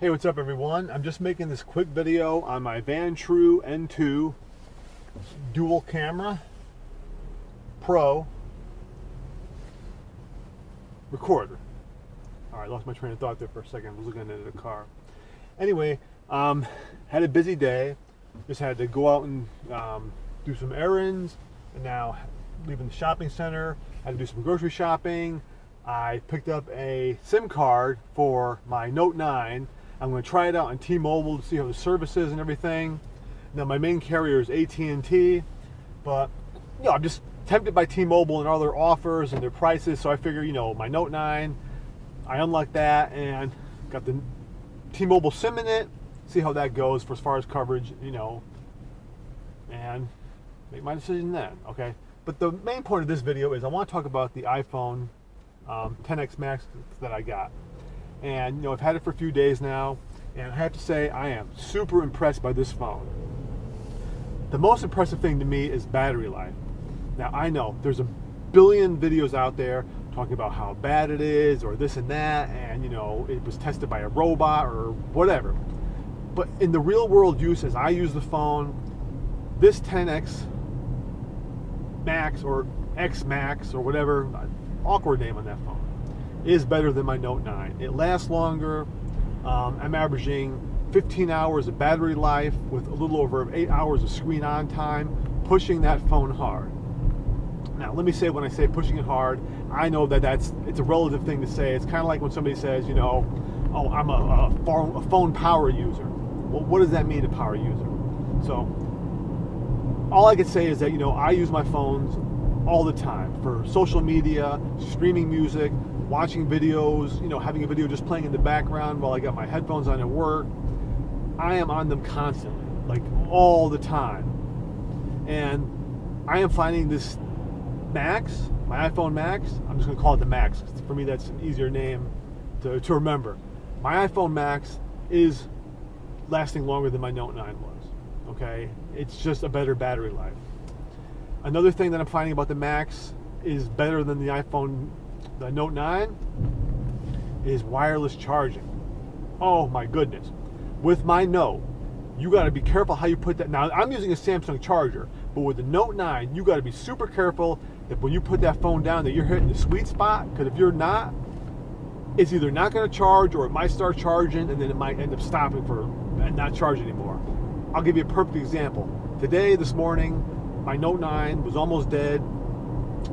Hey, what's up everyone? I'm just making this quick video on my Vantrue N2 dual camera Pro recorder. Alright, lost my train of thought there for a second. I was looking at the car. Anyway, had a busy day. Just had to go out and do some errands, and now leaving the shopping center. Had to do some grocery shopping. I picked up a SIM card for my Note 9. I'm going to try it out on T-Mobile to see how the service is and everything. Now my main carrier is AT&T, but I'm just tempted by T-Mobile and all their offers and their prices. So I figure, my Note 9, I unlocked that and got the T-Mobile SIM in it. See how that goes for as far as coverage, and make my decision then. Okay. But the main point of this video is I want to talk about the iPhone XS Max that I got. And I've had it for a few days now, and I have to say I am super impressed by this phone. The most impressive thing to me is battery life. Now I know there's a billion videos out there talking about how bad it is or this and that, and it was tested by a robot or whatever. But in the real world use, as I use the phone, this XS Max or X Max or whatever, awkward name on that phone, is better than my Note 9. It lasts longer. I'm averaging 15 hours of battery life with a little over 8 hours of screen on time, pushing that phone hard. Now, let me say, when I say pushing it hard, I know that it's a relative thing to say. It's kind of like when somebody says, oh, I'm a phone power user. Well, what does that mean, a power user? So, all I can say is that, I use my phones all the time for social media, streaming music, watching videos, having a video just playing in the background while I got my headphones on at work. I am on them constantly, like all the time. And I am finding this Max, my iPhone Max, I'm just going to call it the Max. For me, that's an easier name to remember. My iPhone Max is lasting longer than my Note 9 was, okay? It's just a better battery life. Another thing that I'm finding about the Max is better than the Note 9 is wireless charging. Oh my goodness. With my Note, you got to be careful how you put that. Now, I'm using a Samsung charger, but with the Note 9, you got to be super careful that when you put that phone down that you're hitting the sweet spot, because if you're not, it's either not going to charge or it might start charging and then it might end up stopping and not charge anymore. I'll give you a perfect example. This morning, my Note 9 was almost dead.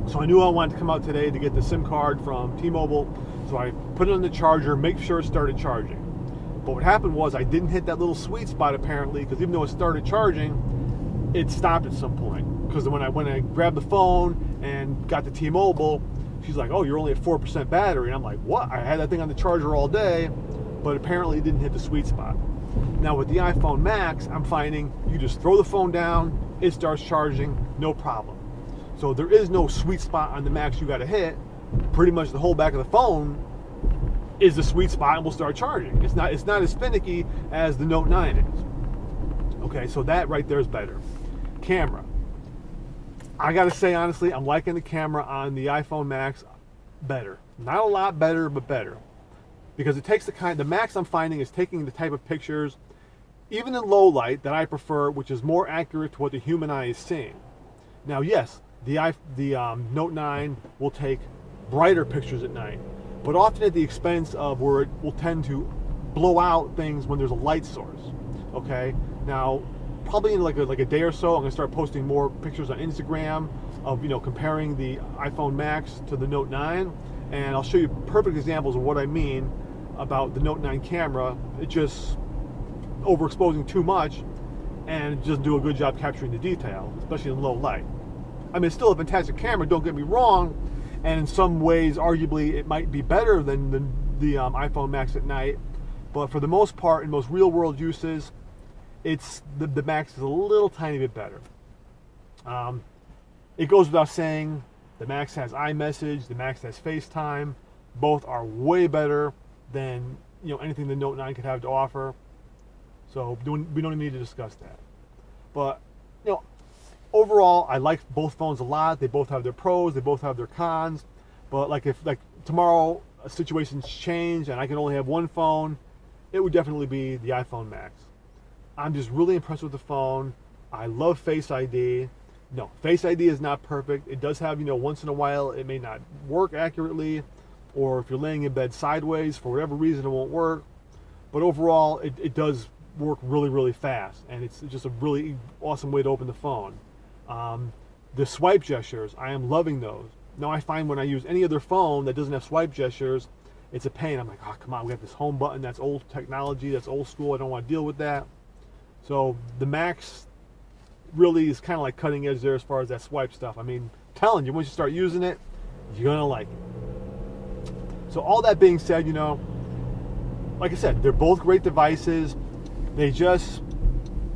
So I knew I wanted to come out today to get the SIM card from T-Mobile. So I put it on the charger, make sure it started charging. But what happened was I didn't hit that little sweet spot apparently, because even though it started charging, it stopped at some point. Because when I grabbed the phone and got the T-Mobile, she's like, oh, you're only at 4% battery. And I'm like, what? I had that thing on the charger all day, but apparently it didn't hit the sweet spot. Now with the iPhone Max, I'm finding you just throw the phone down, it starts charging, no problem. So there is no sweet spot on the Max you got to hit. Pretty much the whole back of the phone is the sweet spot and will start charging. It's not as finicky as the Note 9 is. Okay, so that right there is better. Camera. I got to say honestly, I'm liking the camera on the iPhone Max better. Not a lot better, but better. Because it takes the Max I'm finding is taking the type of pictures, even in low light, that I prefer, which is more accurate to what the human eye is seeing. Now, yes, the Note 9 will take brighter pictures at night, but often at the expense of where it will tend to blow out things when there's a light source. Okay, now probably in like a day or so, I'm gonna start posting more pictures on Instagram of comparing the iPhone Max to the Note 9, and I'll show you perfect examples of what I mean about the Note 9 camera. It just overexposing too much and just do a good job capturing the detail, especially in low light. I mean, it's still a fantastic camera, don't get me wrong, and in some ways, arguably, it might be better than the iPhone Max at night, but for the most part, in most real-world uses, it's the Max is a little tiny bit better. It goes without saying, the Max has iMessage, the Max has FaceTime. Both are way better than anything the Note 9 could have to offer. So we don't even need to discuss that. But overall, I like both phones a lot. They both have their pros, they both have their cons. But if tomorrow situations change and I can only have one phone, it would definitely be the iPhone Max. I'm just really impressed with the phone. I love Face ID. No, Face ID is not perfect. It does have, once in a while it may not work accurately, or if you're laying in bed sideways, for whatever reason it won't work. But overall, it does work really, really fast, and it's just a really awesome way to open the phone. The swipe gestures, I am loving those. Now I find when I use any other phone that doesn't have swipe gestures, it's a pain. I'm like, oh, come on, we got this home button, that's old technology, that's old school, I don't want to deal with that. So the Max really is kind of like cutting edge there as far as that swipe stuff. I mean, I'm telling you, once you start using it, you're going to like it. So all that being said, like I said, they're both great devices. They just,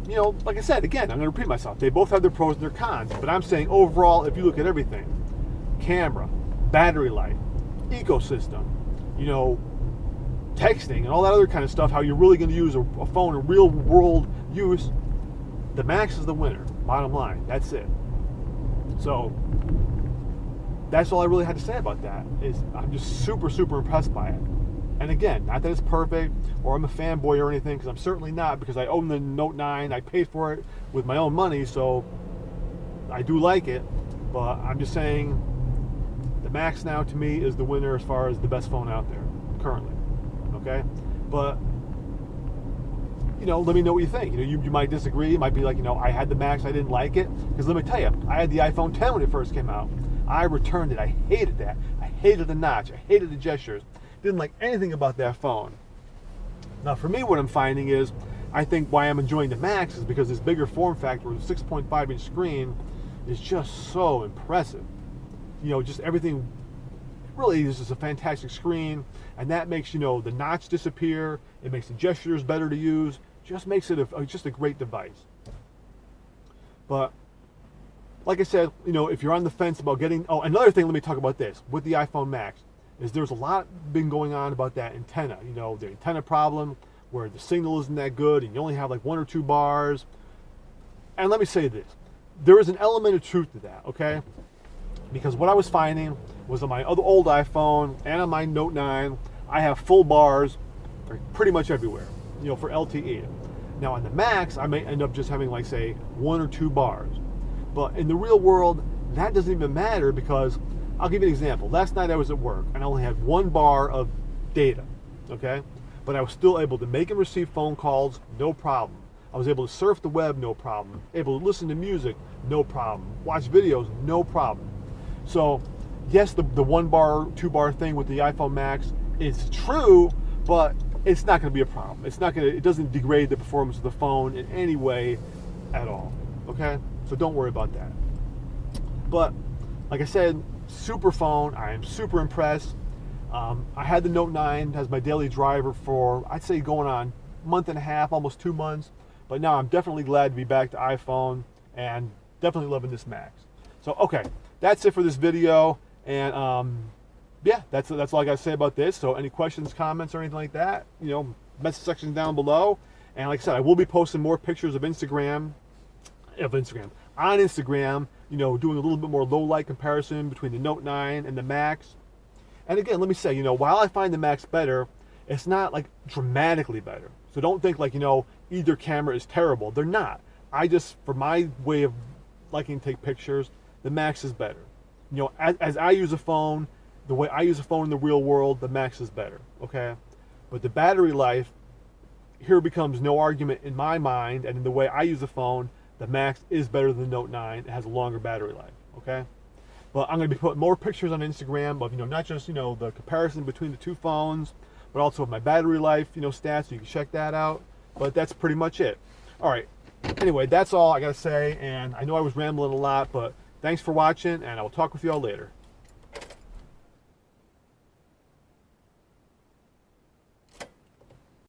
like I said, again, I'm going to repeat myself. They both have their pros and their cons. But I'm saying overall, if you look at everything, camera, battery life, ecosystem, texting and all that other kind of stuff, how you're really going to use a phone in real world use, the Max is the winner. Bottom line, that's it. So that's all I really had to say about that. Is I'm just super, super impressed by it. And again, not that it's perfect or I'm a fanboy or anything, because I'm certainly not, because I own the Note 9. I paid for it with my own money, so I do like it. But I'm just saying the Max now to me is the winner as far as the best phone out there currently. Okay? But let me know what you think. You might disagree. You might be like, I had the Max, I didn't like it. Because let me tell you, I had the iPhone 10 when it first came out. I returned it. I hated that. I hated the notch. I hated the gestures. Didn't like anything about that phone. Now for me, what I'm finding is, I think why I'm enjoying the Max is because this bigger form factor with a 6.5-inch screen is just so impressive. Just everything really is just a fantastic screen, and that makes, the notch disappear. It makes the gestures better to use. Just makes it just a great device. But like I said, if you're on the fence about getting, another thing, let me talk about this with the iPhone Max. There's a lot been going on about that antenna, the antenna problem where the signal isn't that good and you only have like 1 or 2 bars. And let me say this, there is an element of truth to that, okay? Because what I was finding was on my other old iPhone and on my Note 9, I have full bars pretty much everywhere, for LTE. Now on the Max, I may end up just having like say 1 or 2 bars. But in the real world, that doesn't even matter, because I'll give you an example. Last night I was at work and I only had 1 bar of data, okay? But I was still able to make and receive phone calls, no problem. I was able to surf the web, no problem. Able to listen to music, no problem. Watch videos, no problem. So, yes, the 1 bar, 2 bar thing with the iPhone Max is true, but it's not going to be a problem. It doesn't degrade the performance of the phone in any way at all, okay? So don't worry about that. But, like I said, super phone. I am super impressed. I had the Note 9 as my daily driver for, I'd say, going on a month and a half, almost 2 months. But now I'm definitely glad to be back to iPhone, and definitely loving this Max. So, okay, that's it for this video. And yeah, that's all I got to say about this. So any questions, comments, or anything like that, message section down below. And like I said, I will be posting more pictures of Instagram, on Instagram, doing a little bit more low light comparison between the Note 9 and the Max. And again, let me say, while I find the Max better, it's not like dramatically better. So don't think like, either camera is terrible. They're not. For my way of liking to take pictures, the Max is better. As I use a phone, the way I use a phone in the real world, the Max is better, okay? But the battery life, here becomes no argument in my mind, and in the way I use a phone, the Max is better than the Note 9. It has a longer battery life, okay? But I'm going to be putting more pictures on Instagram of, not just, the comparison between the 2 phones, but also of my battery life, stats, so you can check that out. But that's pretty much it. All right. Anyway, that's all I got to say, and I know I was rambling a lot, but thanks for watching, and I will talk with you all later.